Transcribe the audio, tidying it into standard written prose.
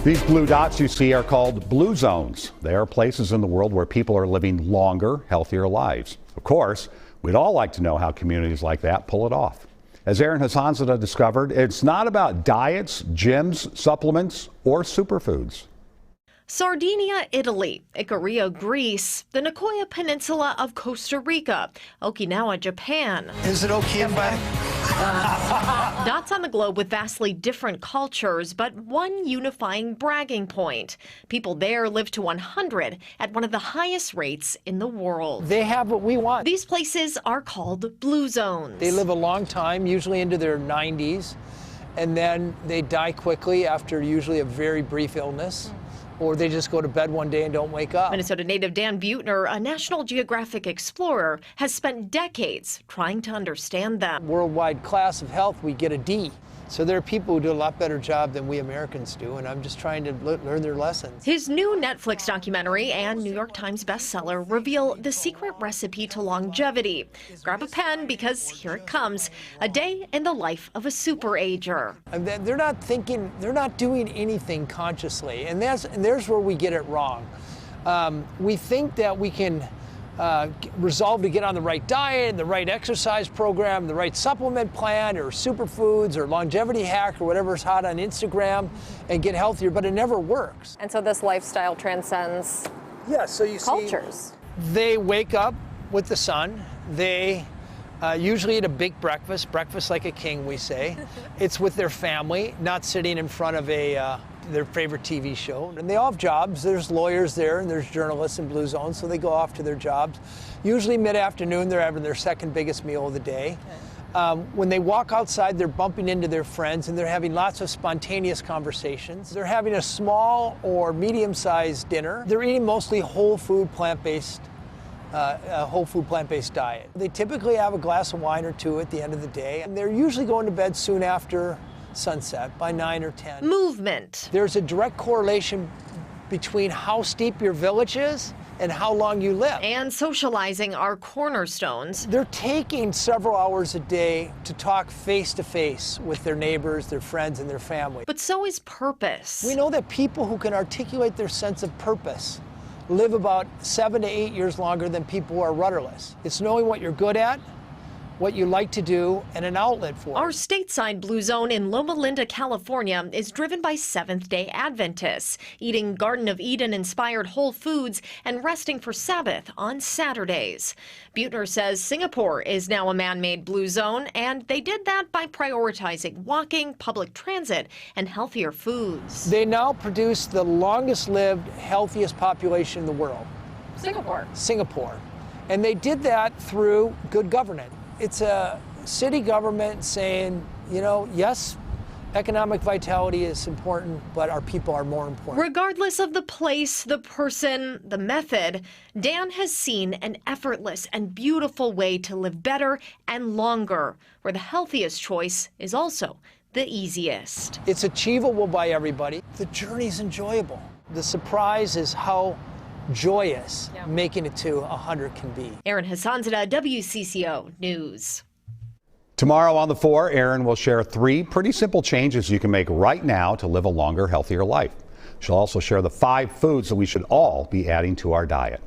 These blue dots you see are called blue zones. They are places in the world where people are living longer, healthier lives. Of course, we'd all like to know how communities like that pull it off. As Erin Hassanzadeh discovered, it's not about diets, gyms, supplements, or superfoods. Sardinia, Italy, Ikaria, Greece, the Nicoya Peninsula of Costa Rica, Okinawa, Japan. Is it okay if Dots on the globe with vastly different cultures, but one unifying bragging point. People there live to 100 at one of the highest rates in the world. They have what we want. These places are called blue zones. They live a long time, usually into their 90s, and then they die quickly after usually a very brief illness. Or they just go to bed one day and don't wake up. Minnesota native Dan Buettner, a National Geographic explorer, has spent decades trying to understand them. Worldwide class of health, we get a D. So there are people who do a lot better job than we Americans do, and I'm just trying to learn their lessons. His new Netflix documentary and New York Times bestseller reveal the secret recipe to longevity. Grab a pen because here it comes, a day in the life of a super-ager. They're not thinking, they're not doing anything consciously, and there's where we get it wrong. We think that we can resolve to get on the right diet, the right exercise program, the right supplement plan, or superfoods, or longevity hack, or whatever's hot on Instagram, and get healthier, but it never works. And so this lifestyle transcends cultures. They wake up with the sun. They usually eat a big breakfast like a king, we say. It's with their family, not sitting in front of their favorite TV show. And they all have jobs. There's lawyers there and there's journalists in blue zones, so they go off to their jobs. Usually mid-afternoon, they're having their second biggest meal of the day. When they walk outside, they're bumping into their friends and they're having lots of spontaneous conversations. They're having a small or medium-sized dinner. They're eating mostly whole food, plant-based diet. They typically have a glass of wine or two at the end of the day, and they're usually going to bed soon after sunset, by 9 or 10. Movement. There's a direct correlation between how steep your village is and how long you live. And socializing are cornerstones. They're taking several hours a day to talk face to face with their neighbors, their friends, and their family. But so is purpose. We know that people who can articulate their sense of purpose live about 7 to 8 years longer than people who are rudderless. It's knowing what you're good at, what you like to do, and an outlet for it. Our stateside blue zone in Loma Linda, California is driven by Seventh-day Adventists, eating Garden of Eden-inspired whole foods and resting for Sabbath on Saturdays. Buettner says Singapore is now a man-made blue zone, and they did that by prioritizing walking, public transit, and healthier foods. They now produce the longest-lived, healthiest population in the world. Singapore. And they did that through good governance. It's a city government saying, you know, yes, economic vitality is important, but our people are more important. Regardless of the place, the person, the method, Dan has seen an effortless and beautiful way to live better and longer, where the healthiest choice is also the easiest. It's achievable by everybody. The journey's enjoyable. The surprise is how joyous making it to 100 can be. Erin Hassanzadeh, WCCO News. Tomorrow on The 4, Erin will share 3 pretty simple changes you can make right now to live a longer, healthier life. She'll also share the 5 foods that we should all be adding to our diet.